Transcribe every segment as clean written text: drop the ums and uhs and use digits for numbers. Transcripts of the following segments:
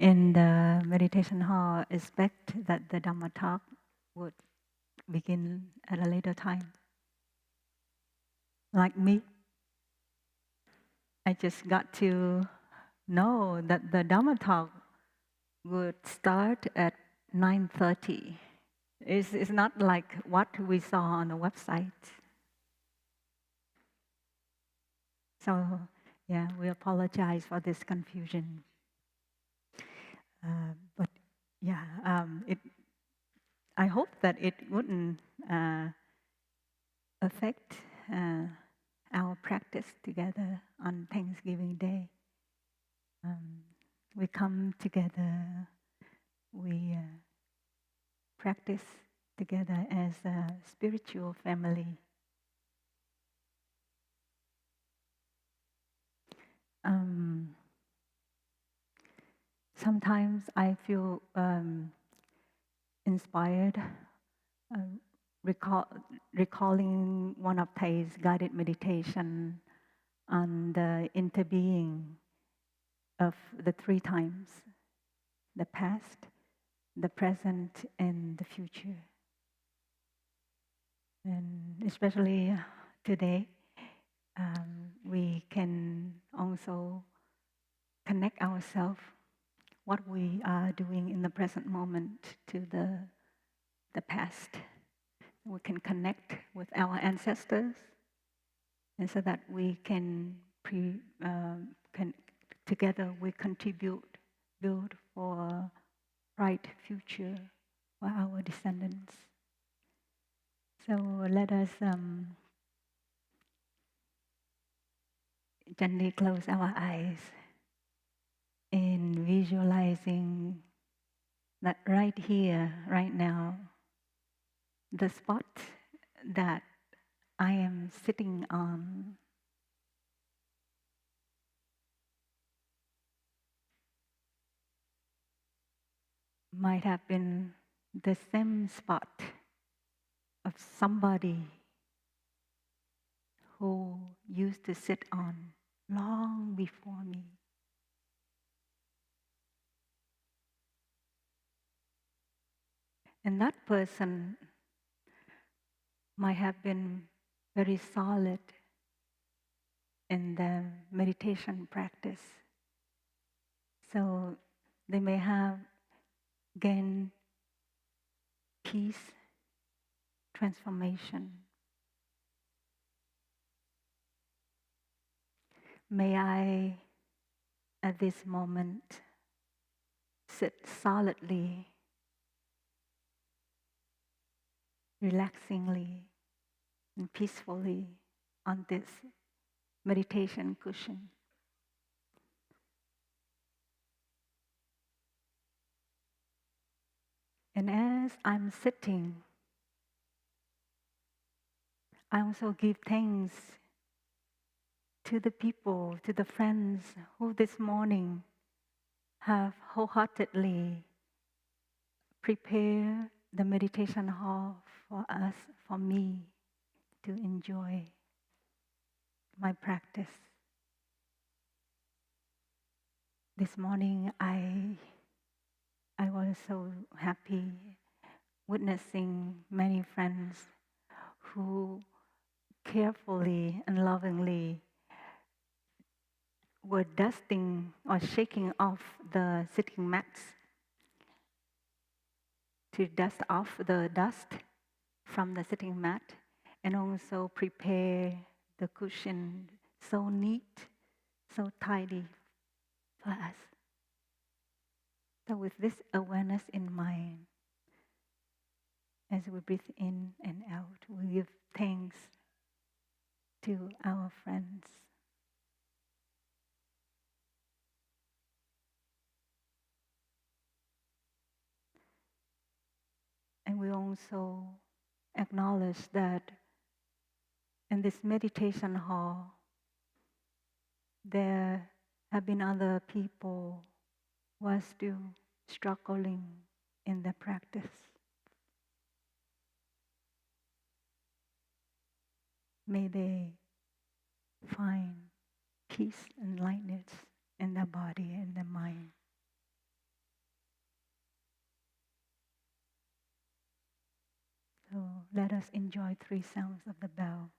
in the meditation hall, expect that the Dhamma talk would begin at a later time. Like me, I just got to know that the Dhamma talk would start at 9:30. It's not like what we saw on the website. So, yeah, we apologize for this confusion. But yeah, I hope that it wouldn't affect our practice together on Thanksgiving Day. We come together, we practice together as a spiritual family. Sometimes I feel inspired recalling one of Thay's guided meditation on the interbeing of the three times, the past, the present, and the future. And especially today, we can also connect ourselves, what we are doing in the present moment, to the past. We can connect with our ancestors, and so that we can together we contribute, build for a bright future for our descendants. So let us gently close our eyes in visualizing that right here, right now, the spot that I am sitting on might have been the same spot of somebody who used to sit on long before me. And that person might have been very solid in the meditation practice. So they may have gained peace, transformation. May I, at this moment, sit solidly, relaxingly, and peacefully on this meditation cushion. And as I'm sitting, I also give thanks to the people, to the friends who this morning have wholeheartedly prepared the meditation hall for us, for me to enjoy my practice. This morning I was so happy witnessing many friends who carefully and lovingly were dusting or shaking off the sitting mats to dust off the dust from the sitting mat, and also prepare the cushion so neat, so tidy for us. So with this awareness in mind, as we breathe in and out, we give thanks to our friends. And we also acknowledge that in this meditation hall, there have been other people who are still struggling in the practice. May they find peace and lightness in their body and their mind. let us enjoy three sounds of the bell.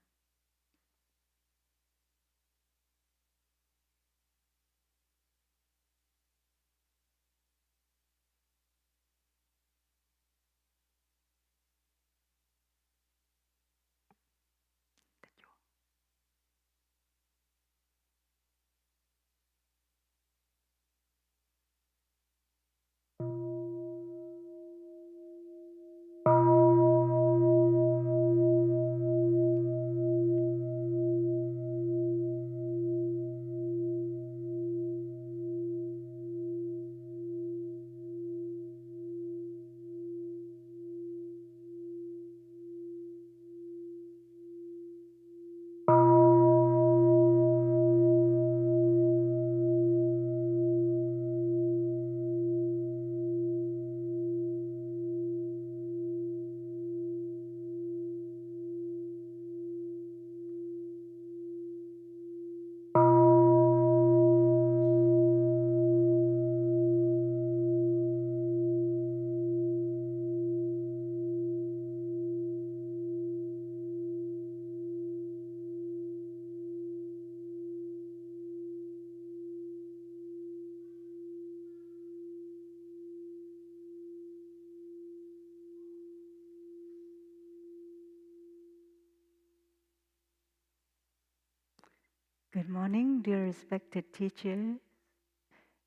Good morning, dear respected teacher,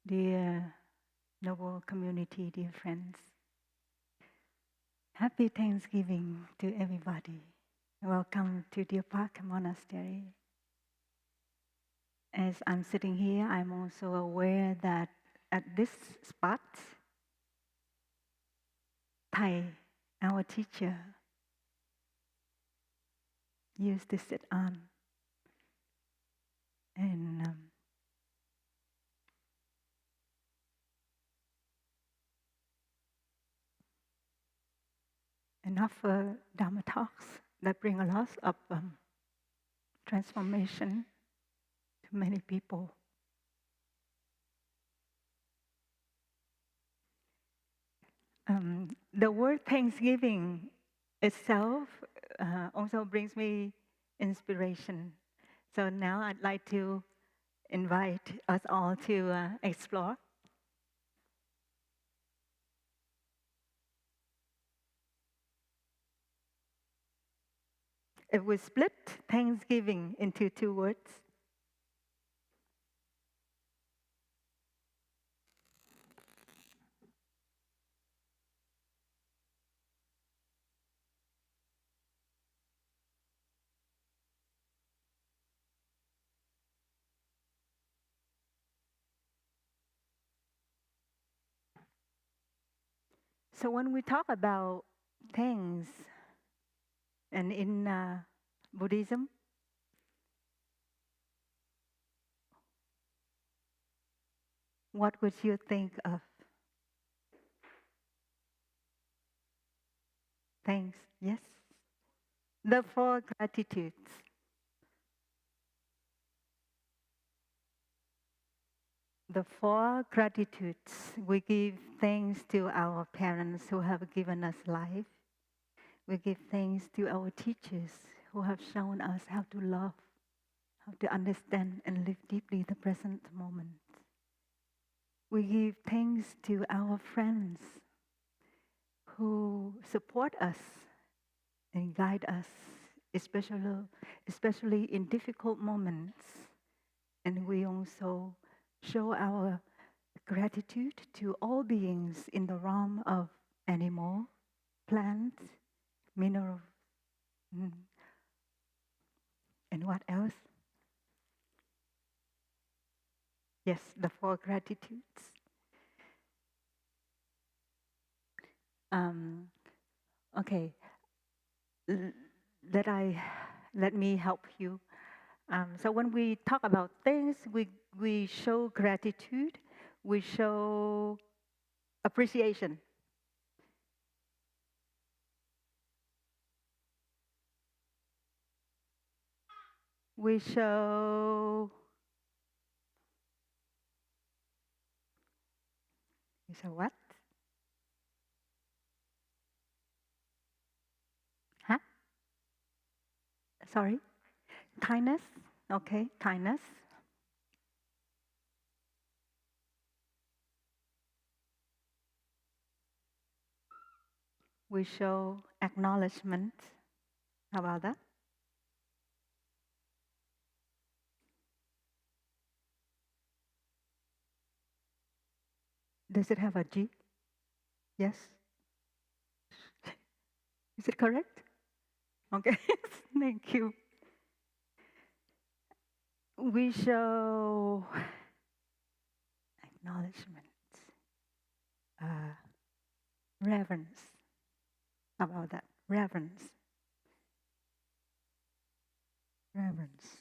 dear noble community, dear friends. Happy Thanksgiving to everybody. Welcome to Deer Park Monastery. As I'm sitting here, I'm also aware that at this spot, Thai, our teacher, used to sit on. And offer Dharma talks that bring a lot of transformation to many people. The word Thanksgiving itself also brings me inspiration. So now I'd like to invite us all to explore. If we split Thanksgiving into two words, so when we talk about thanks, and in Buddhism, what would you think of? Thanks, yes? The four gratitudes. The four gratitudes. We give thanks to our parents who have given us life. We give thanks to our teachers who have shown us how to love, how to understand and live deeply the present moment. We give thanks to our friends who support us and guide us, especially in difficult moments. And we also show our gratitude to all beings in the realm of animal, plants, minerals, and what else? Yes, the four gratitudes. Okay, let me help you. So when we talk about things, we show gratitude, we show appreciation. We show what? Huh? Sorry? Kindness? Okay, kindness. We show acknowledgement. How about that? Does it have a G? Yes? Is it correct? Okay, thank you. We show acknowledgement, uh, reverence. How about that? Reverence. Reverence.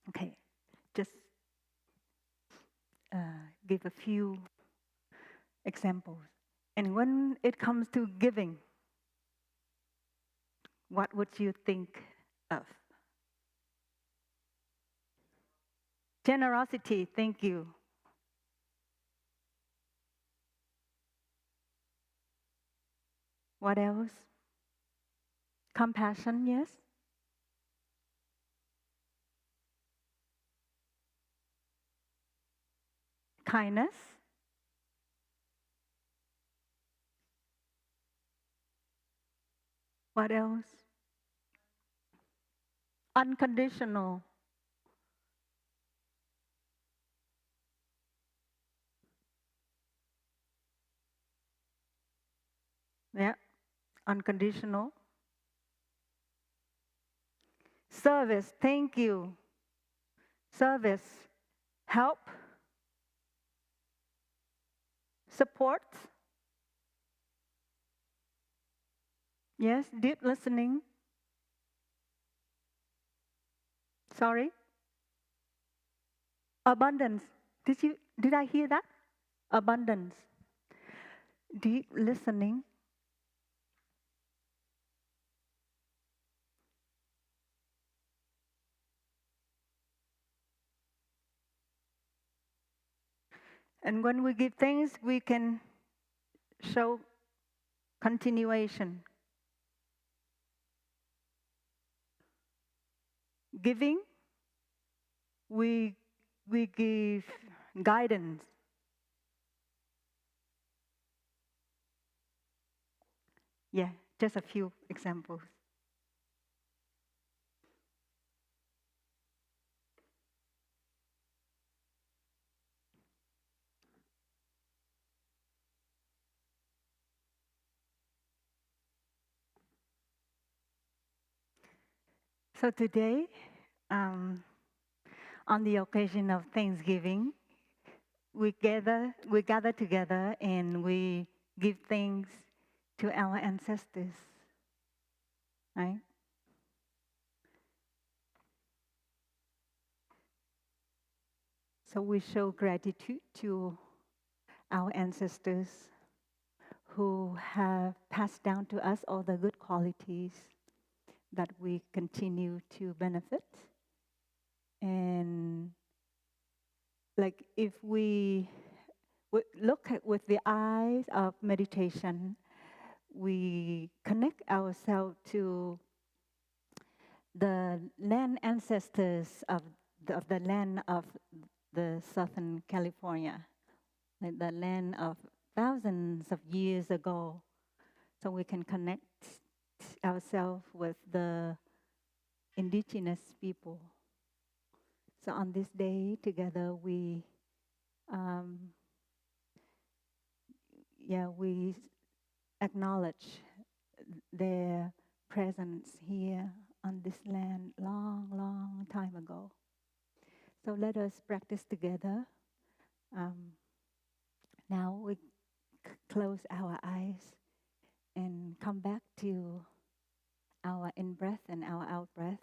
Okay, just give a few examples. And when it comes to giving, what would you think of? Generosity, thank you. What else? Compassion, yes. Kindness. What else? Unconditional. Yeah, unconditional. Service, thank you. Service, help, support. Yes, deep listening. Sorry. Abundance. Did I hear that? Abundance. Deep listening. And when we give thanks, we can show continuation. Giving, we give guidance. Yeah, just a few examples. So today, um, on the occasion of Thanksgiving, we gather together and we give thanks to our ancestors, right? So we show gratitude to our ancestors who have passed down to us all the good qualities that we continue to benefit. And like if we look at with the eyes of meditation, we connect ourselves to the land ancestors of the land of the Southern California, like the land of thousands of years ago. So we can connect ourselves with the indigenous people. So on this day together, um, we acknowledge their presence here on this land long, long time ago. So let us practice together. Um, Now we close our eyes and come back to our in-breath and our out-breath.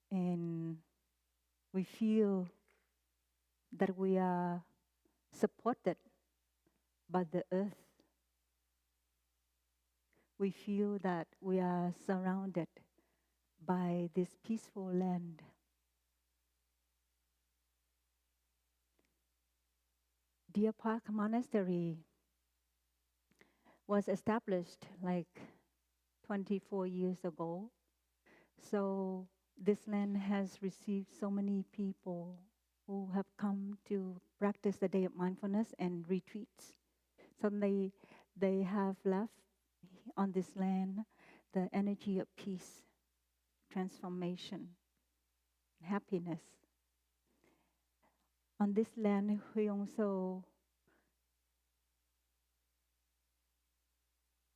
And we feel that we are supported by the earth. We feel that we are surrounded by this peaceful land. Deer Park Monastery was established like 24 years ago. So this land has received so many people who have come to practice the day of mindfulness and retreats. So they have left on this land the energy of peace, transformation, happiness. On this land, we also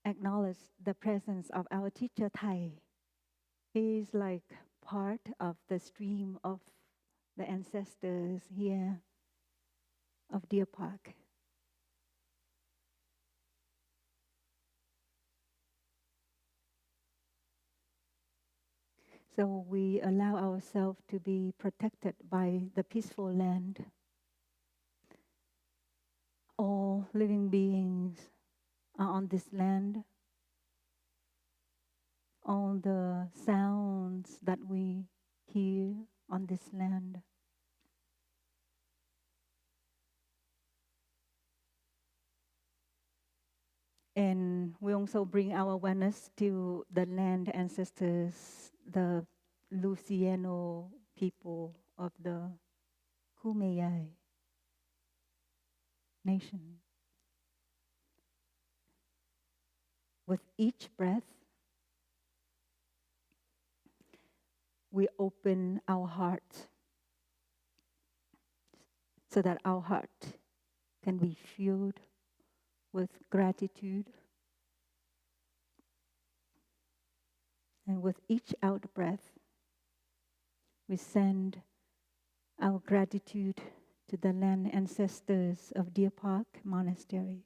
acknowledge the presence of our teacher Thai. He is like part of the stream of the ancestors here of Deer Park. So we allow ourselves to be protected by the peaceful land. All living beings are on this land. All the sounds that we hear on this land. And we also bring our awareness to the land ancestors, the Luciano people of the Kumeyaay nation. With each breath, we open our heart so that our heart can be filled with gratitude. And with each out breath, we send our gratitude to the land ancestors of Deer Park Monastery.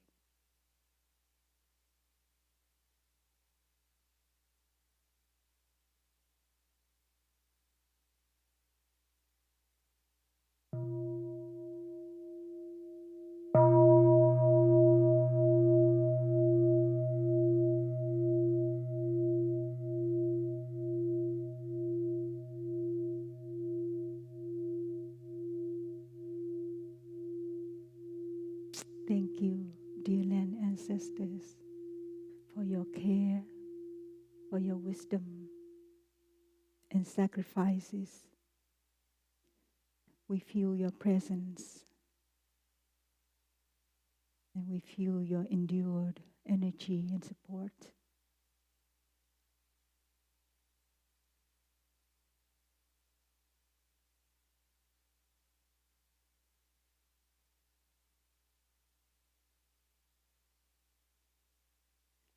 Thank you, dear land ancestors, for your care, for your wisdom and sacrifices. We feel your presence and we feel your endured energy and support.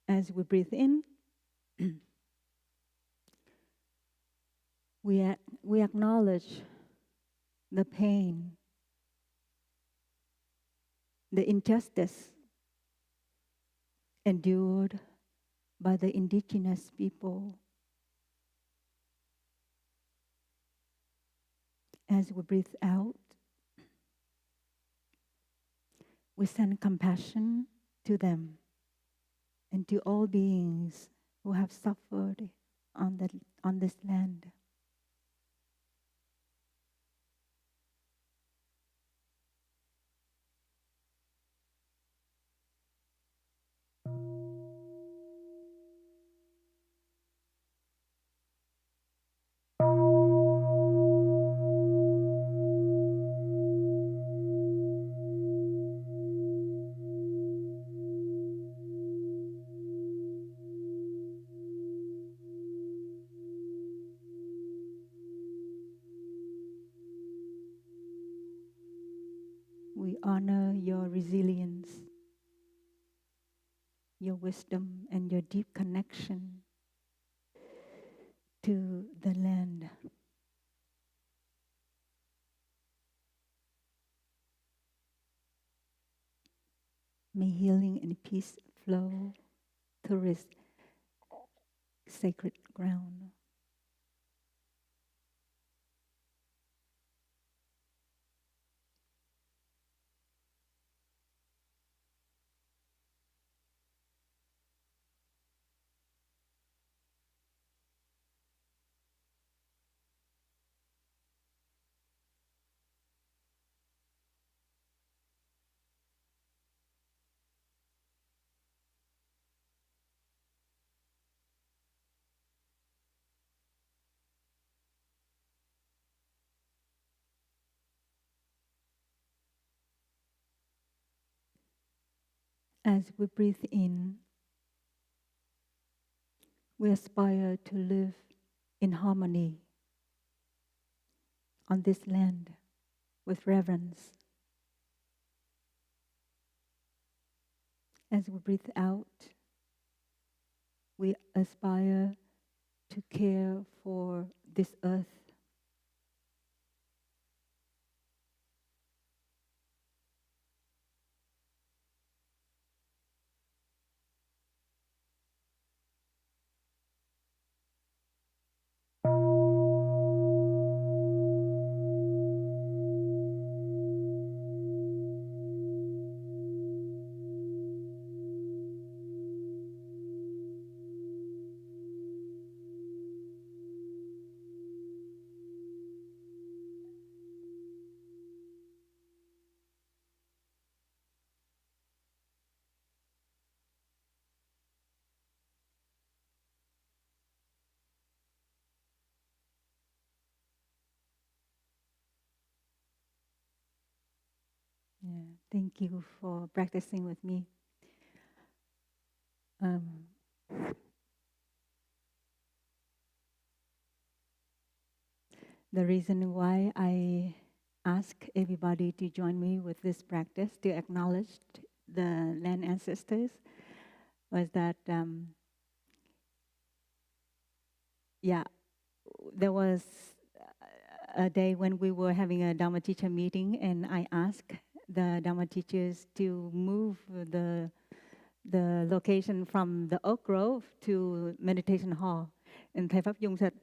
As we breathe in, we acknowledge the pain, the injustice endured by the indigenous people. As we breathe out, we send compassion to them and to all beings who have suffered on this land. We honor your resilience, your wisdom, and your deep connection to the land. May healing and peace flow through this sacred ground. As we breathe in, we aspire to live in harmony on this land with reverence. As we breathe out, we aspire to care for this earth. Yeah, thank you for practicing with me. Um, the reason why I ask everybody to join me with this practice to acknowledge the land ancestors was that, yeah, there was a day when we were having a Dharma teacher meeting, and I asked the Dharma teachers to move the location from the Oak Grove to Meditation Hall. And Thầy Pháp Dung said,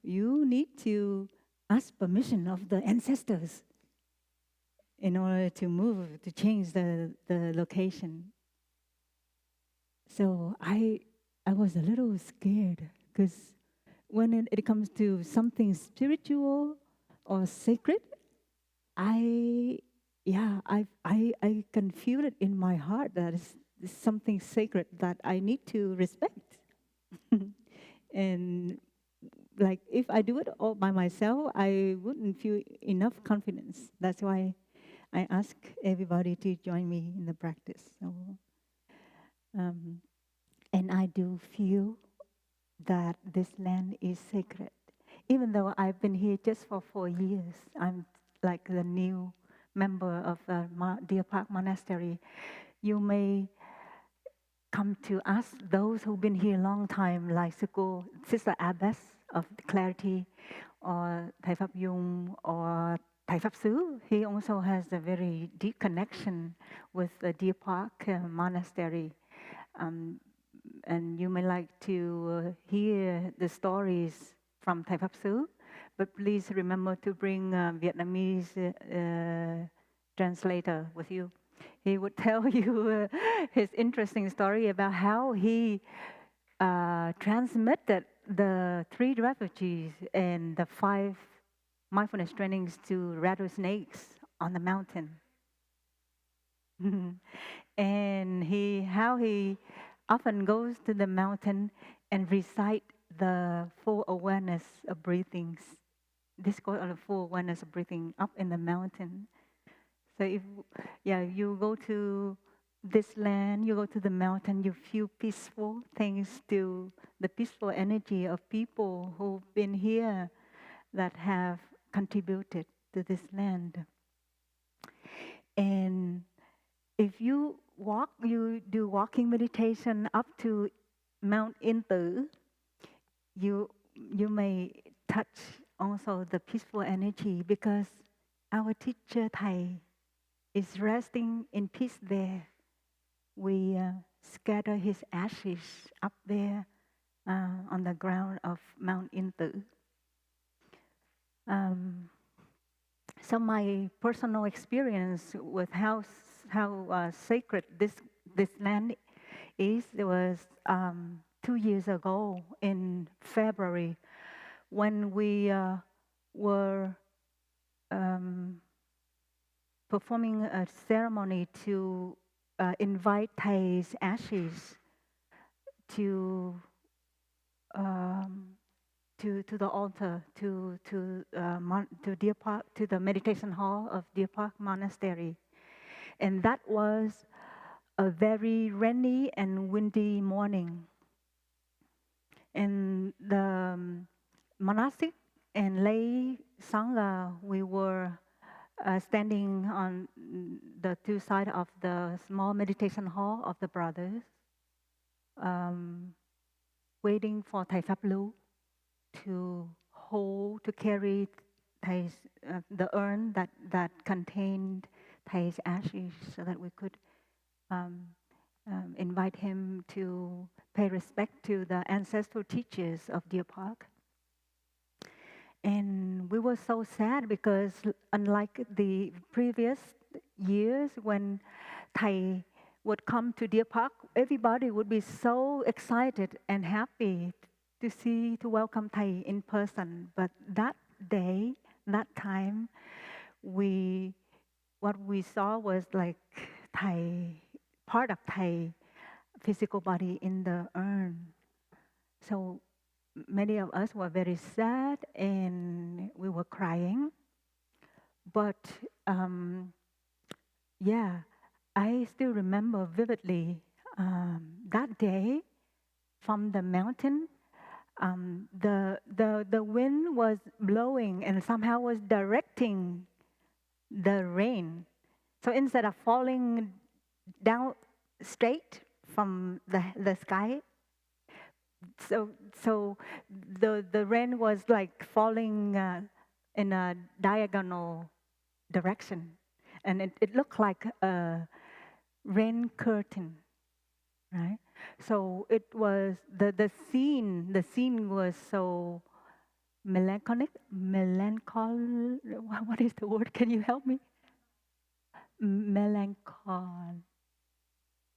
you need to ask permission of the ancestors in order to move, to change the location. So I was a little scared because when it comes to something spiritual or sacred, I can feel it in my heart that it's something sacred that I need to respect. And like if I do it all by myself, I wouldn't feel enough confidence. That's why I ask everybody to join me in the practice. So, and I do feel that this land is sacred. Even though I've been here just for 4 years, I'm like the new member of the Deer Park Monastery. You may come to ask those who've been here a long time, like Sister Abbess of Clarity, or Thầy Pháp Dung, or Thầy Pháp Sư. He also has a very deep connection with the Deer Park Monastery. And you may like to hear the stories from Thầy Pháp Sư, but please remember to bring a Vietnamese translator with you. He would tell you his interesting story about how he transmitted the 3 refugees and the 5 mindfulness trainings to rattlesnakes on the mountain. And how he often goes to the mountain and recite the full awareness of breathing. This called the full awareness of breathing up in the mountain. So if you go to this land, you go to the mountain, you feel peaceful thanks to the peaceful energy of people who've been here that have contributed to this land. And if you do walking meditation up to Mount Intu, you may touch also the peaceful energy because our teacher Thầy is resting in peace there. We scatter his ashes up there on the ground of Mount Intu. So my personal experience with how sacred this land is, there was 2 years ago in February when we were performing a ceremony to invite Thay's ashes to the altar, to Deer Park, to the meditation hall of Deer Park Monastery, and that was a very rainy and windy morning. In the monastic and lay sangha, we were standing on the two sides of the small meditation hall of the brothers, waiting for Thầy Pháp Lưu to hold, to carry Thai's, the urn that contained Thai's ashes, so that we could invite him to pay respect to the ancestral teachers of Deer Park. And we were so sad because, unlike the previous years when Thầy would come to Deer Park, everybody would be so excited and happy to welcome Thầy in person. But that day, that time, what we saw was like Thầy, part of Thầy physical body in the urn. So many of us were very sad and we were crying. But yeah, I still remember vividly that day from the mountain. The wind was blowing and somehow was directing the rain. So instead of falling down straight from the sky, so the rain was like falling in a diagonal direction, and it looked like a rain curtain, right? So it was the scene. The scene was so melancholic. What is the word? Can you help me?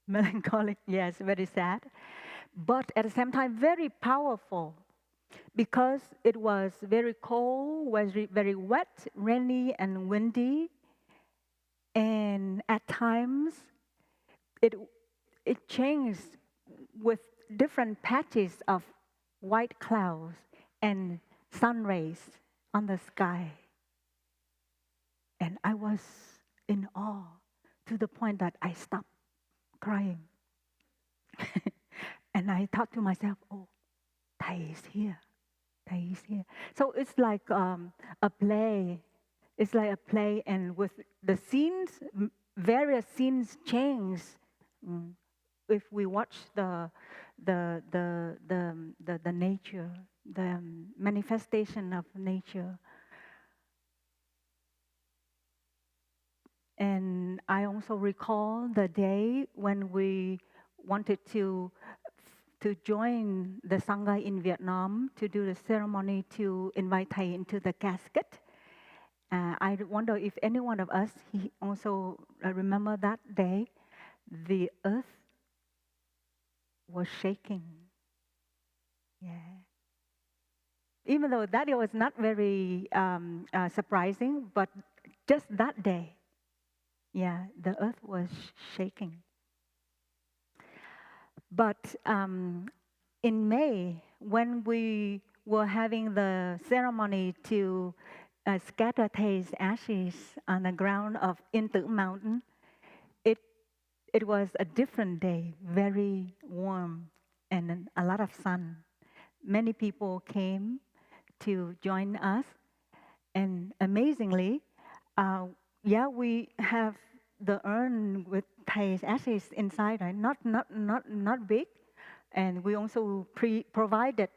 Melancholic. Yes, very sad, but at the same time very powerful, because it was very cold, was very wet, rainy, and windy, and at times it changed with different patches of white clouds and sun rays on the sky. And I was in awe to the point that I stopped crying. And I thought to myself, oh, Thầy is here. Thầy is here. So it's like a play. It's like a play, and with the scenes, various scenes change. If we watch the nature, the manifestation of nature. And I also recall the day when we wanted to join the Sangha in Vietnam to do the ceremony to invite Thầy into the casket. I wonder if any one of us also remember that day. The earth was shaking. Yeah. Even though that it was not very surprising, but just that day, yeah, the earth was shaking. But in May, when we were having the ceremony to scatter Thay's ashes on the ground of Interbeing mountain, it was a different day, very warm and a lot of sun. Many people came to join us, and amazingly, we have the urn with Thay's ashes inside, right? Not big, and we also provided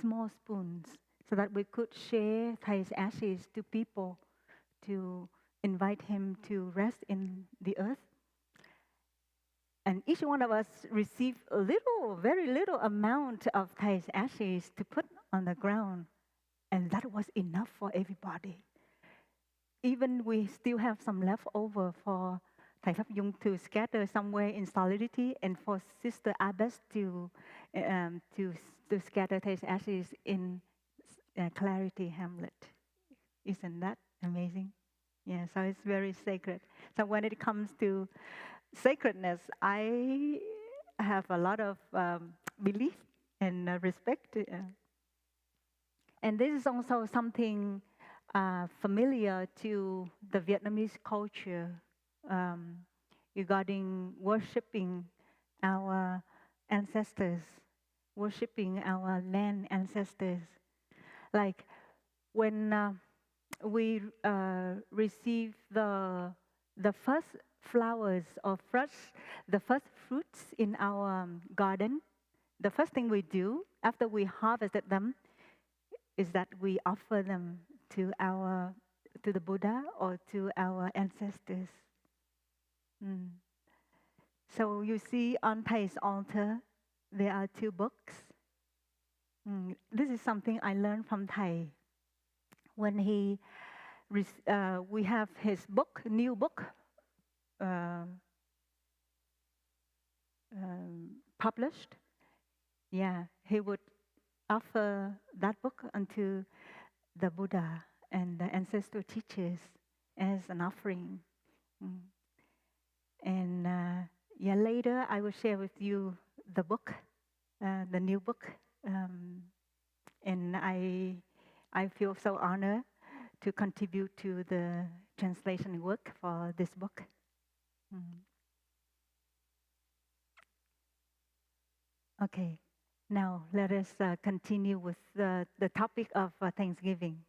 small spoons so that we could share Thay's ashes to people to invite him to rest in the earth. And each one of us received a little, very little amount of Thay's ashes to put on the ground. And that was enough for everybody. Even we still have some leftover for Thầy Pháp Dung to scatter somewhere in solidity, and for Sister Abbess to scatter Thay's ashes in Clarity Hamlet. Isn't that amazing? Yeah, so it's very sacred. So when it comes to sacredness, I have a lot of belief and respect. And this is also something familiar to the Vietnamese culture. regarding worshiping our ancestors, worshiping our land ancestors. Like when we receive the first flowers or the first fruits in our garden, the first thing we do after we harvested them is that we offer them to the Buddha or to our ancestors. Mm. So you see on Thai's altar, there are 2 books. This is something I learned from Thai. When we have his book, new book, uh, published. Yeah, he would offer that book unto the Buddha and the ancestral teachers as an offering. Mm. And yeah, later I will share with you the book, the new book. And I feel so honored to contribute to the translation work for this book. Okay, now let us continue with the topic of Thanksgiving.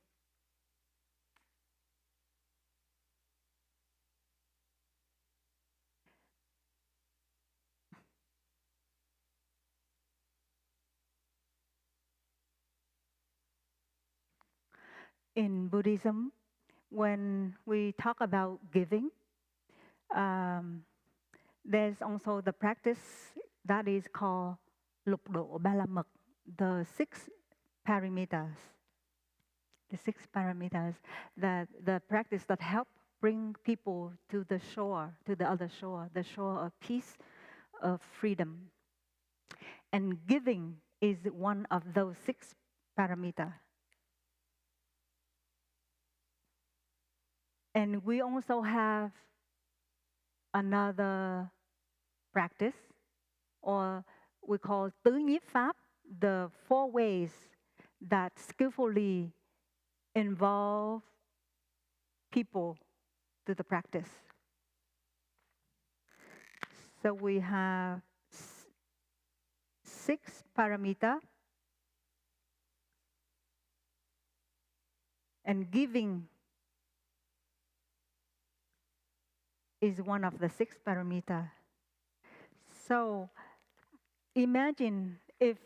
In Buddhism, when we talk about giving, there's also the practice that is called lục độ ba la mật, the 6 parameters. The 6 parameters, the practice that help bring people to the shore, to the other shore, the shore of peace, of freedom. And giving is one of those 6 parameters. And we also have another practice, or we call tứ nhiếp pháp, the 4 ways that skillfully involve people to the practice. So we have 6 parameters, and giving is one of the 6 parameters. So imagine if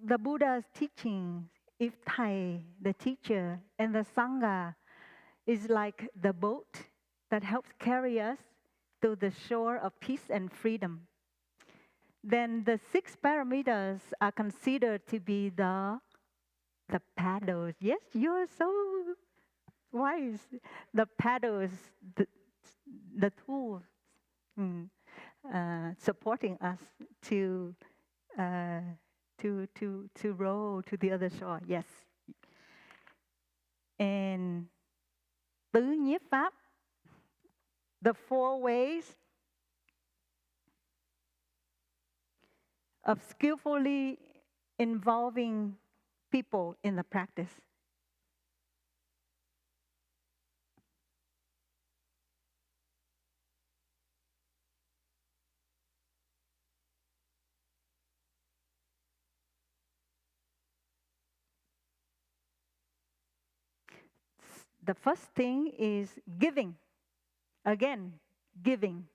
the Buddha's teaching, if Thai, the teacher, and the Sangha is like the boat that helps carry us to the shore of peace and freedom, then the 6 parameters are considered to be the paddles. Yes, you're so wise. The paddles, the tools supporting us to row to the other shore. Yes. And tứ nhiếp pháp, the 4 ways of skillfully involving people in the practice. The first thing is giving. Again, giving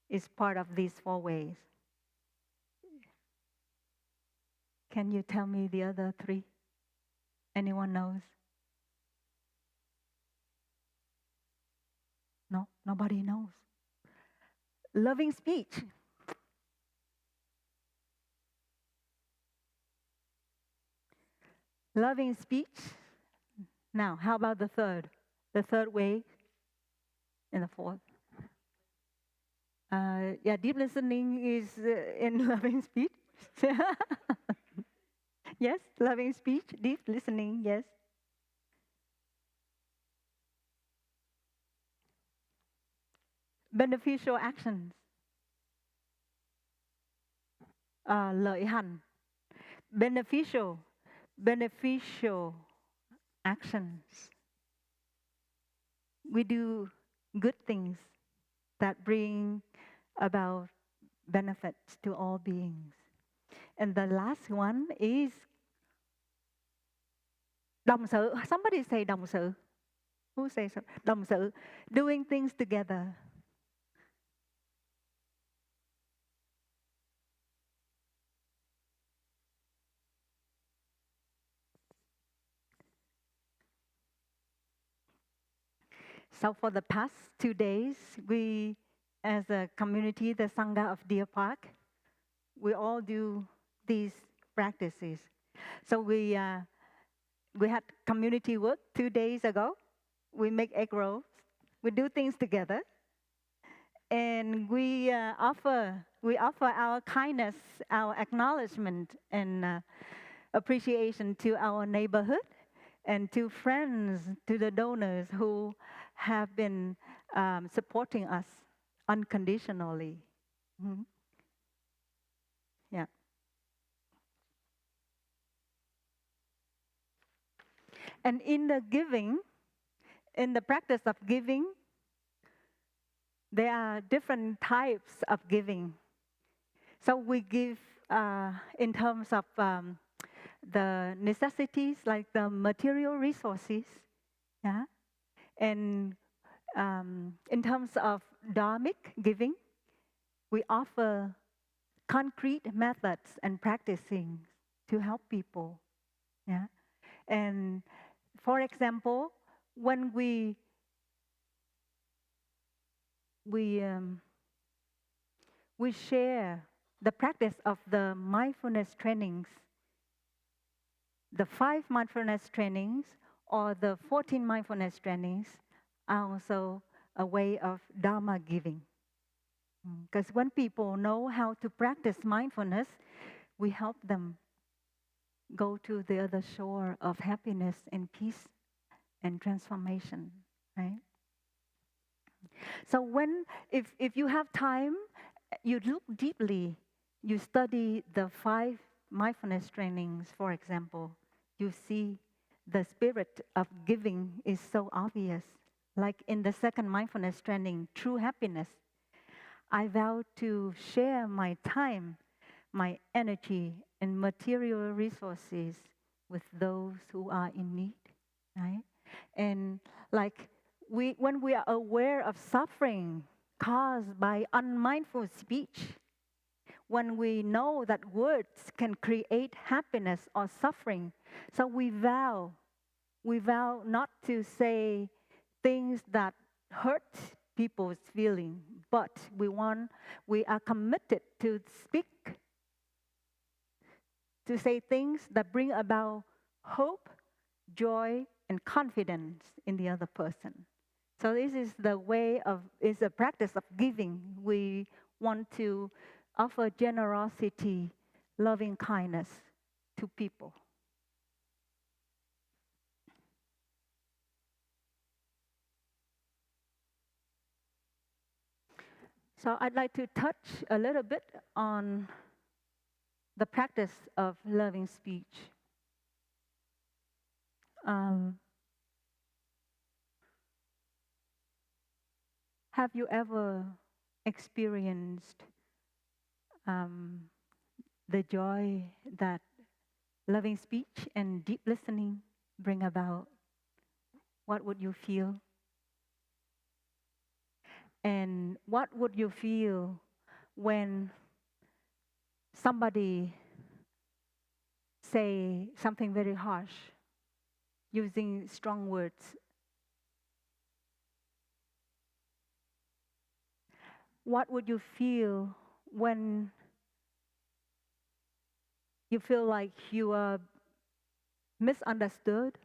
is part of these 4 ways. Can you tell me the other 3? Anyone knows? No, nobody knows. Loving speech. Loving speech. Now, how about the third? The third way and the 4th? Yeah, deep listening is in loving speech. Yes, loving speech, deep listening, yes. Beneficial actions. Lợi hành. Beneficial actions. We do good things that bring about benefits to all beings. And the last one is đồng sự. Somebody say đồng sự. Who says so? Đồng sự, doing things together. So for the past 2 days, we, as a community, the Sangha of Deer Park, we all do these practices. So we had community work 2 days ago. We make egg rolls. We do things together, and we offer our kindness, our acknowledgement, and appreciation to our neighborhood and to friends, to the donors who have been supporting us unconditionally. Mhm. Yeah. And in the giving, in the practice of giving, there are different types of giving. So we give in terms of the necessities, like the material resources, yeah. And in terms of dharmic giving, we offer concrete methods and practicing to help people, yeah. And for example, when we share the practice of the mindfulness trainings, the 5 mindfulness trainings or the 14 mindfulness trainings are also a way of Dharma giving. Because when people know how to practice mindfulness, we help them go to the other shore of happiness and peace and transformation, right? So if you have time, you look deeply, you study the 5 mindfulness trainings, for example, you see the spirit of giving is so obvious. Like in the second mindfulness training, true happiness, I vow to share my time, my energy, and material resources with those who are in need, right? And like when we are aware of suffering caused by unmindful speech, when we know that words can create happiness or suffering, so we vow not to say things that hurt people's feeling, but we are committed to speak, to say things that bring about hope, joy, and confidence in the other person. So this is is a practice of giving. We want to offer generosity, loving kindness to people. So I'd like to touch a little bit on the practice of loving speech. Have you ever experienced the joy that loving speech and deep listening bring about? What would you feel? And what would you feel when somebody say something very harsh, using strong words? What would you feel when you feel like you are misunderstood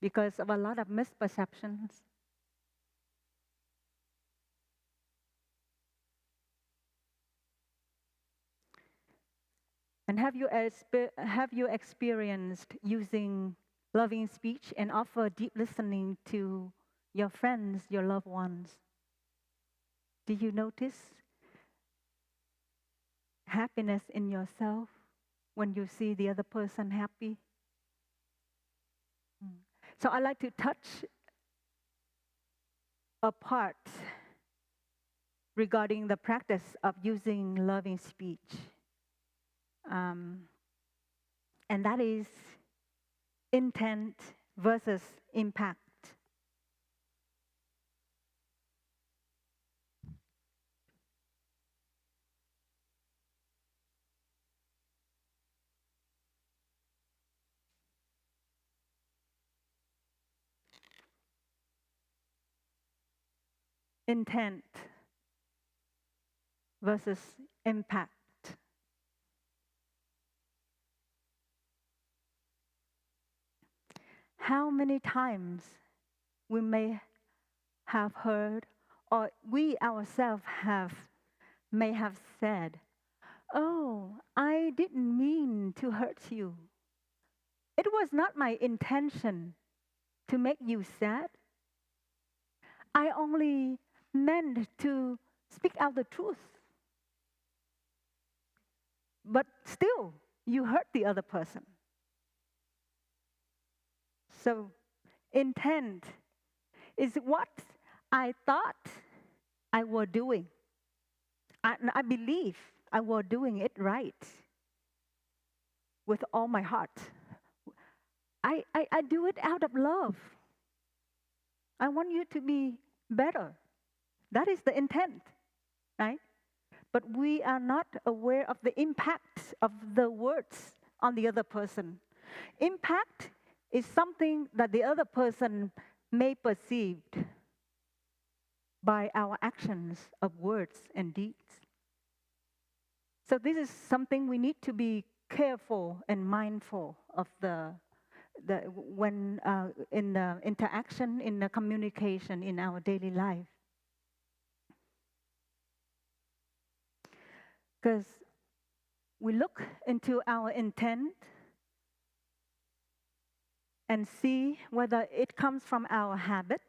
because of a lot of misperceptions? And have you experienced using loving speech and offer deep listening to your friends, your loved ones? Do you notice happiness in yourself when you see the other person happy? So I like to touch a part regarding the practice of using loving speech. Um, and that is intent versus impact. Intent versus impact. How many times we may have heard, or we ourselves may have said, "Oh, I didn't mean to hurt you. It was not my intention to make you sad. I only meant to speak out the truth." But still, you hurt the other person. So, intent is what I thought I was doing. I believe I was doing it right with all my heart. I do it out of love. I want you to be better. That is the intent, right? But we are not aware of the impact of the words on the other person. Impact is something that the other person may perceive by our actions of words and deeds. So this is something we need to be careful and mindful of when in the interaction, in the communication, in our daily life. Because we look into our intent and see whether it comes from our habit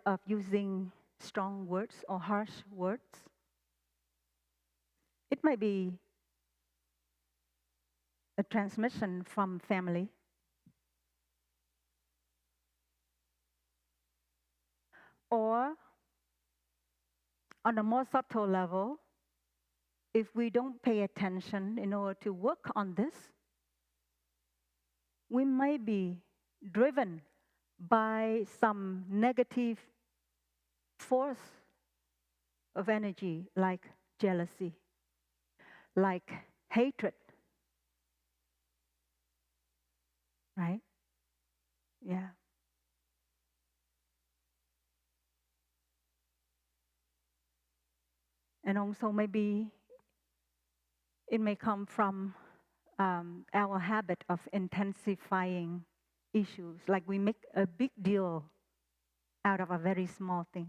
of using strong words or harsh words. It might be a transmission from family, or on a more subtle level, if we don't pay attention in order to work on this, we may be driven by some negative force of energy like jealousy, like hatred, right? Yeah. And also maybe it may come from our habit of intensifying issues, like we make a big deal out of a very small thing.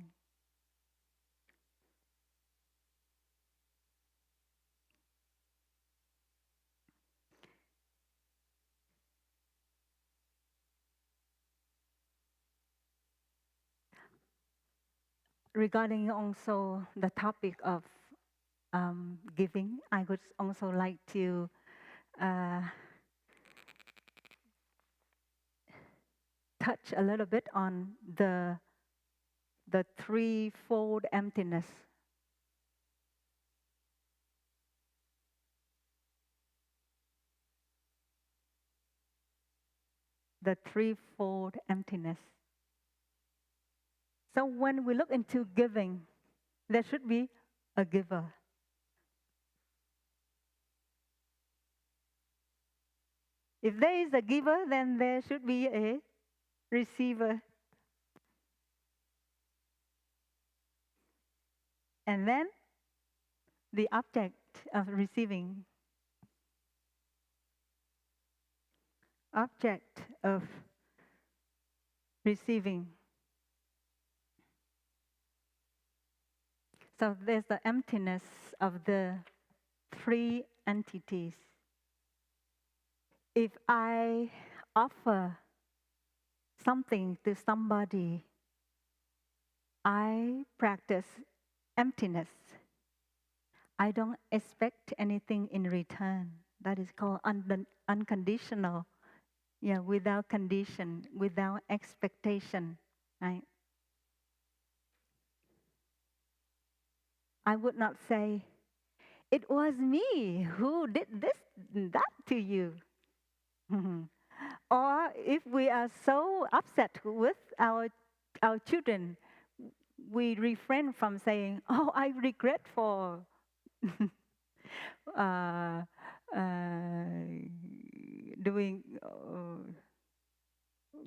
Regarding also the topic of giving, I would also like to touch a little bit on the threefold emptiness. The threefold emptiness. So when we look into giving, there should be a giver. If there is a giver, then there should be a receiver. And then the object of receiving. Object of receiving. So there's the emptiness of the three entities. If I offer something to somebody, I practice emptiness. I don't expect anything in return. That is called unconditional Yeah, without condition, without expectation, right? I would not say, it was me who did this, that to you. Or if we are so upset with our children, we refrain from saying, "Oh, I regret for uh, doing,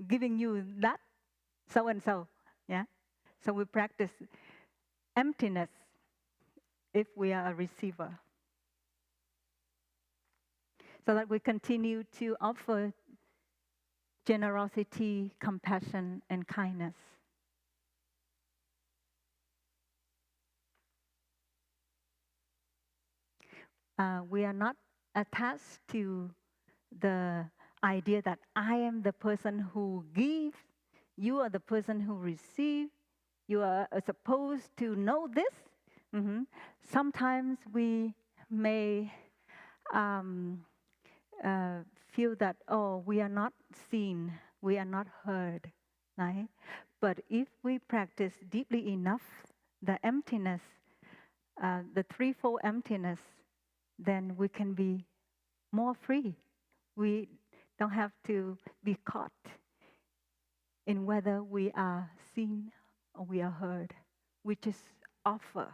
giving you that so and so." Yeah. So we practice emptiness if we are a receiver, so that we continue to offer generosity, compassion, and kindness. We are not attached to the idea that I am the person who gives, you are the person who receives, you are supposed to know this. Sometimes we may um, uh, feel that, oh, we are not seen, we are not heard, right? But if we practice deeply enough the emptiness, the threefold emptiness, then we can be more free. We don't have to be caught in whether we are seen or we are heard. We just offer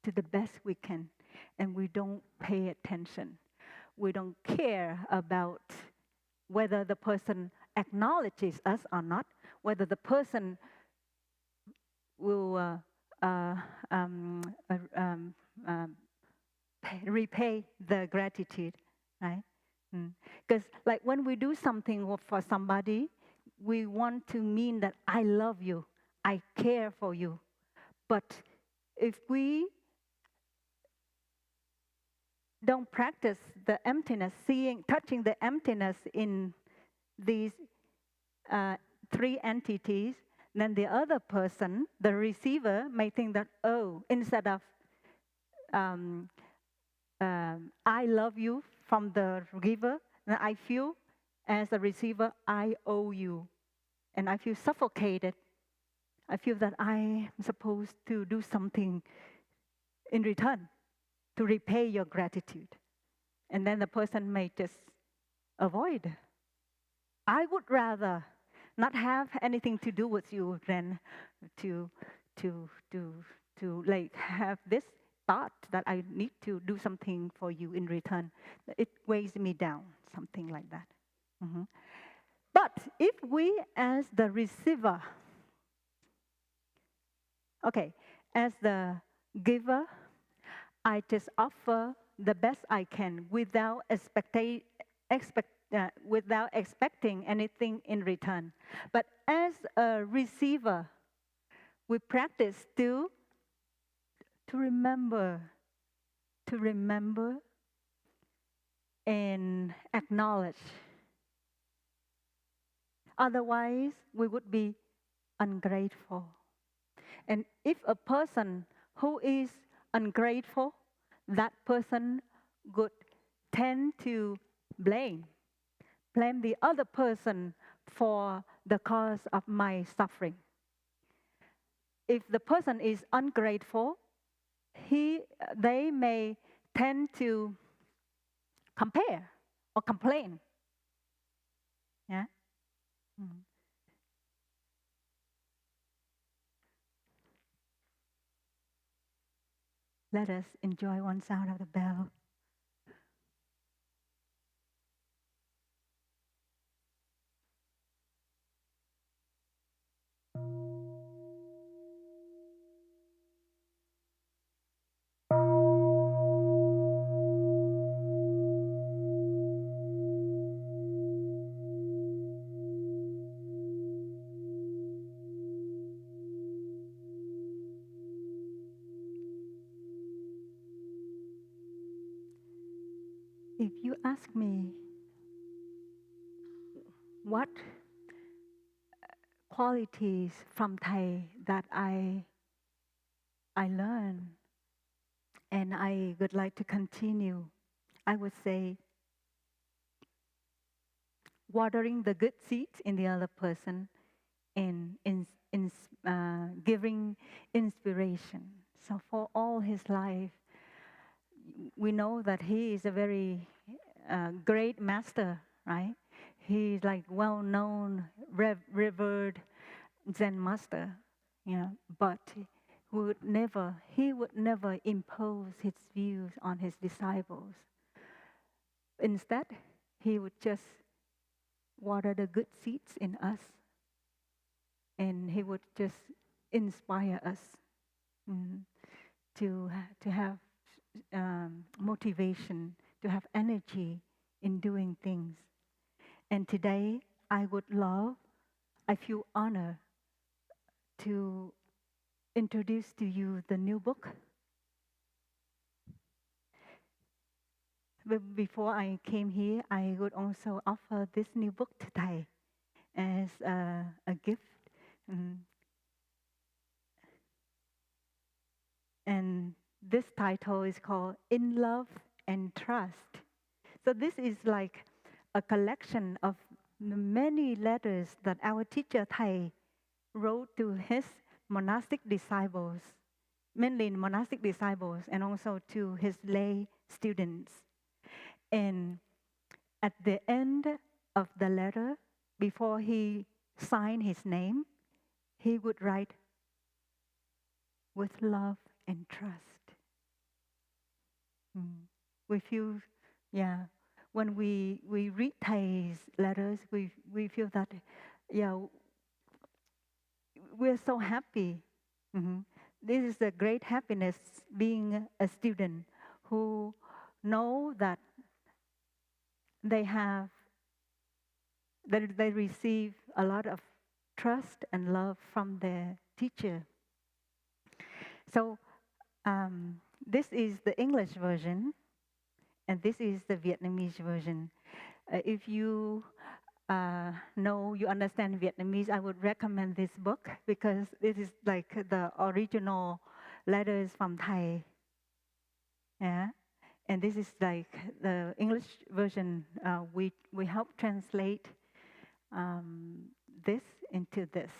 to the best we can, and we don't pay attention. We don't care about whether the person acknowledges us or not, whether the person will uh, um, uh, um, um, repay the gratitude, right? Because like when we do something for somebody, we want to mean that I love you, I care for you. But if we don't practice the emptiness, seeing, touching the emptiness in these uh, three entities, then the other person, the receiver, may think that, oh, instead of um, I love you from the giver, then I feel as a receiver, I owe you. And I feel suffocated. I feel that I am supposed to do something in return to repay your gratitude. And then the person may just avoid. I would rather not have anything to do with you than to to to to like have this thought that I need to do something for you in return. It weighs me down, something like that. But if we, as the receiver, okay, as the giver, I just offer the best I can without without expecting anything in return. But as a receiver, we practice to remember, to remember and acknowledge. Otherwise, we would be ungrateful. And if a person who is ungrateful, that person would tend to blame the other person for the cause of my suffering. If the person is ungrateful, they may tend to compare or complain. Yeah. Mm. Let us enjoy one sound of the bell. If you ask me what qualities from Thai that I learned and I would like to continue, I would say watering the good seeds in the other person and giving inspiration. So for all his life, we know that he is a very great master, right? He's like well-known, revered Zen master, but he would never impose his views on his disciples. Instead, he would just water the good seeds in us, and he would just inspire us to have motivation, to have energy in doing things. And today, I feel honored to introduce to you the new book. But before I came here, I would also offer this new book to Thầy as a gift. And this title is called In Love and Trust. So this is like a collection of many letters that our teacher Thầy wrote to his monastic disciples, mainly monastic disciples, and also to his lay students. And at the end of the letter, before he signed his name, he would write, with love and trust. We feel, when we read Thay's letters, we feel that, we're so happy. This is a great happiness being a student who know that they receive a lot of trust and love from their teacher. So this is the English version, and this is the Vietnamese version. If you you understand Vietnamese, I would recommend this book because this is like the original letters from Thai. Yeah, and this is like the English version. We help translate this into this.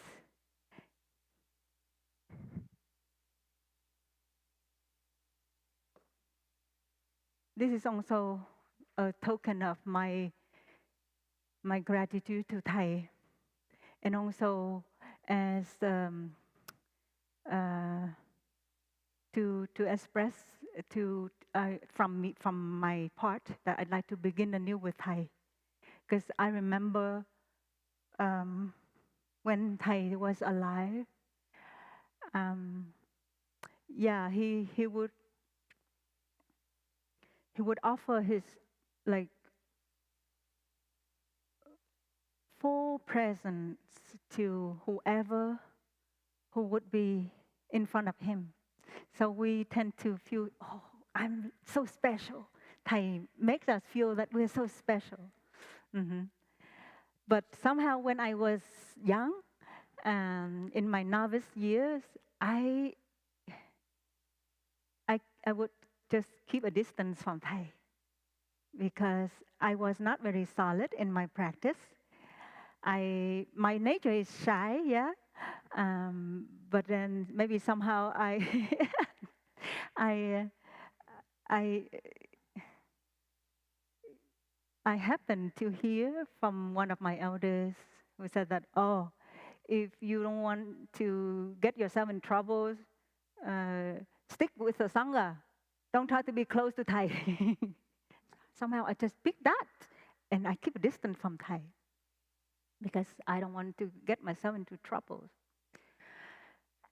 This is also a token of my gratitude to Thai, and also as to express from my part that I'd like to begin anew with Thai, because I remember when Thai was alive, he would offer his like full presence to whoever who would be in front of him. So we tend to feel, oh, I'm so special. Thai makes us feel that we're so special. But somehow when I was young, in my novice years, I would just keep a distance from Thai because I was not very solid in my practice. My nature is shy, but then maybe somehow I happened to hear from one of my elders who said that, oh, if you don't want to get yourself in trouble, stick with the Sangha. Don't try to be close to Thai. Somehow I just picked that and I keep a distance from Thai because I don't want to get myself into trouble.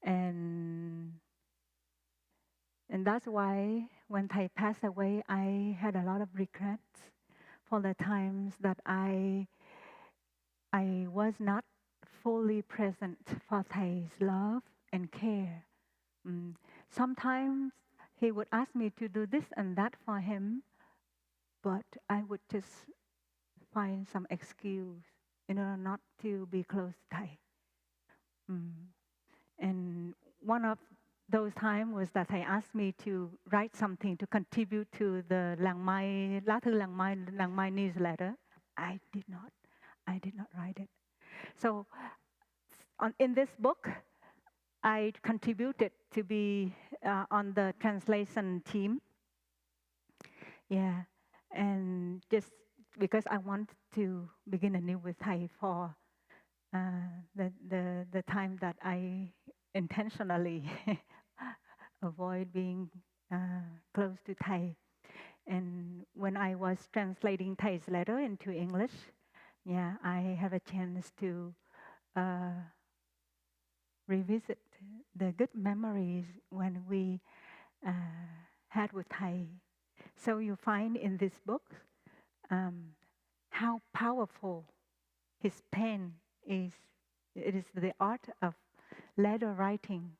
And that's why when Thai passed away, I had a lot of regrets for the times that I was not fully present for Thai's love and care. Sometimes he would ask me to do this and that for him, but I would just find some excuse in order not to be close to Thai. And one of those times was that Thầy asked me to write something to contribute to the Lang Mai, Lá Thư Lang Mai newsletter. I did not. I did not write it. So in this book, I contributed to be on the translation team. Yeah, and just because I want to begin anew with Thai for the time that I intentionally avoid being close to Thai. And when I was translating Thai's letter into English, yeah, I have a chance to uh, revisit the good memories when we uh, had with Thai. So you find in this book um, how powerful his pen is. It is the art of letter writing.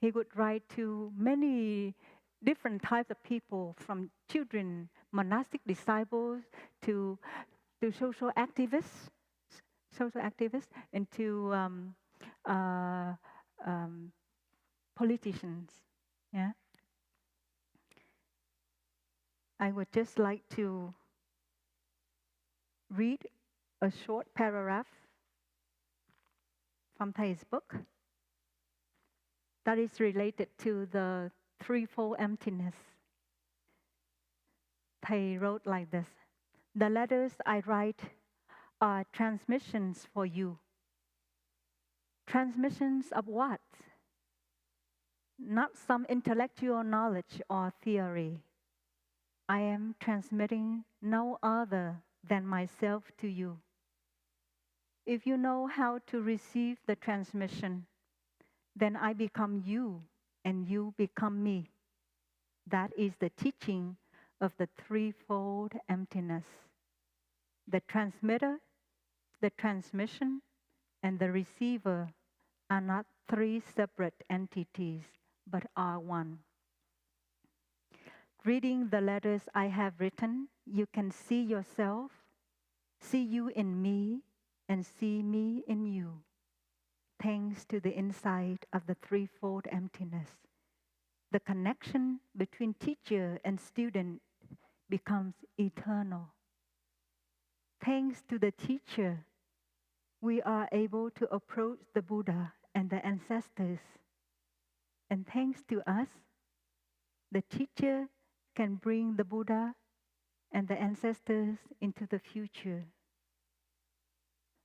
He would write to many different types of people, from children, monastic disciples, to social activists, and to uh, um, politicians. Yeah, I would just like to read a short paragraph from Thay's book that is related to the threefold emptiness. Thay wrote like this: "The letters I write are transmissions for you." Transmissions of what? Not some intellectual knowledge or theory. I am transmitting no other than myself to you. If you know how to receive the transmission, then I become you and you become me. That is the teaching of the threefold emptiness. The transmitter, the transmission, and the receiver are not three separate entities, but are one. Reading the letters I have written, you can see yourself, see you in me, and see me in you, thanks to the insight of the threefold emptiness. The connection between teacher and student becomes eternal. Thanks to the teacher, we are able to approach the Buddha and the ancestors. And thanks to us, the teacher can bring the Buddha and the ancestors into the future.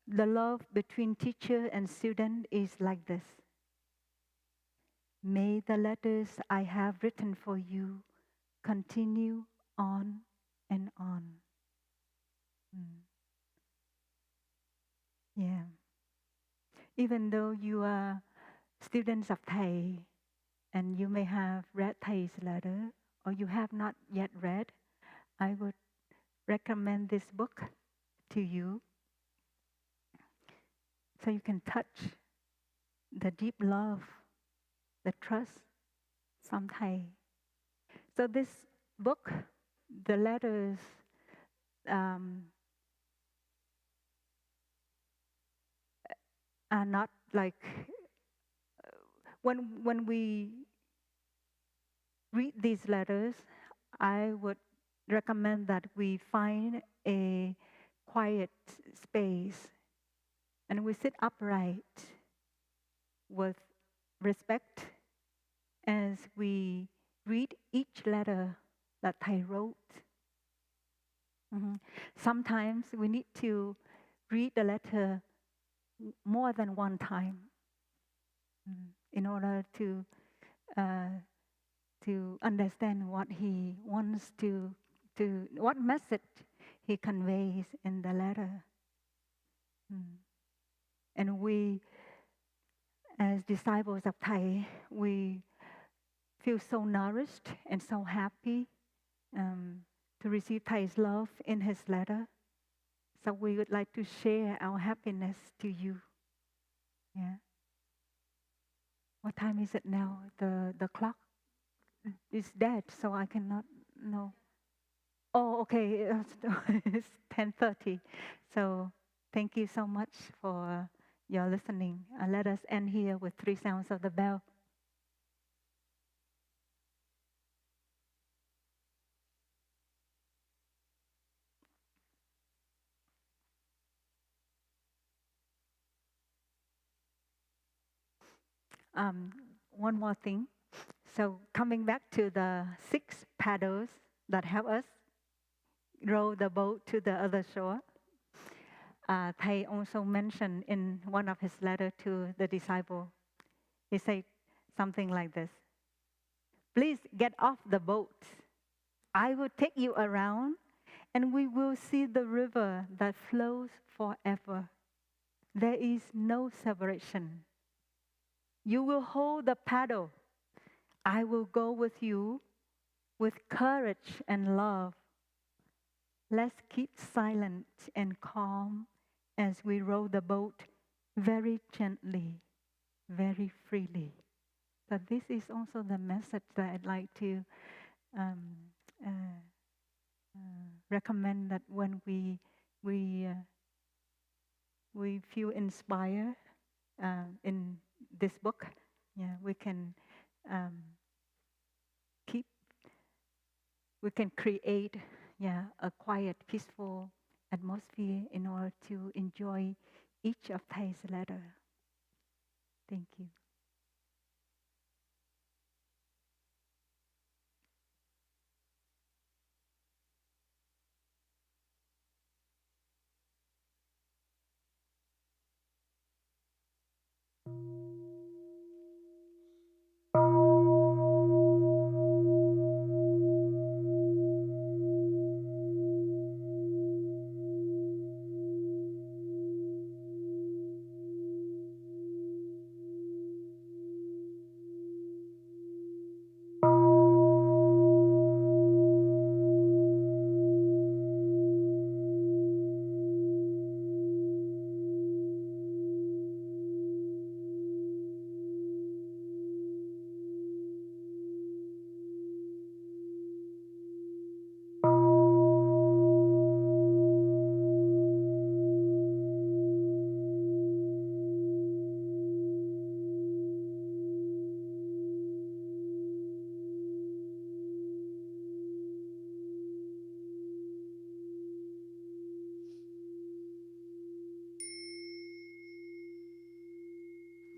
The love between teacher and student is like this. May the letters I have written for you continue on and on. Yeah. Even though you are students of Thai and you may have read Thai's letter or you have not yet read, I would recommend this book to you so you can touch the deep love, the trust from Thai. So this book, the letters, um, are not like when we read these letters, I would recommend that we find a quiet space and we sit upright with respect as we read each letter that Thai wrote. Sometimes we need to read the letter more than one time in order uh, to understand what he wants to what message he conveys in the letter. And we, as disciples of Thai, we feel so nourished and so happy to receive Thai's love in his letter. So we would like to share our happiness to you. Yeah. What time is it now? The clock is dead, so I cannot know. Oh, okay. It's 10:30. So thank you so much for your listening. Let us end here with 3 sounds of the bell. one more thing. So coming back to the 6 paddles that help us row the boat to the other shore, Thầy also mentioned in one of his letters to the disciple, he said something like this: please get off the boat. I will take you around and we will see the river that flows forever. There is no separation. You will hold the paddle. I will go with you with courage and love. Let's keep silent and calm as we row the boat very gently, very freely. So this is also the message that I'd like to um, uh, recommend, that when we we feel inspired in this book, yeah, we can um, keep, we can create, yeah, a quiet, peaceful atmosphere in order to enjoy each of Thay's letter. Thank you.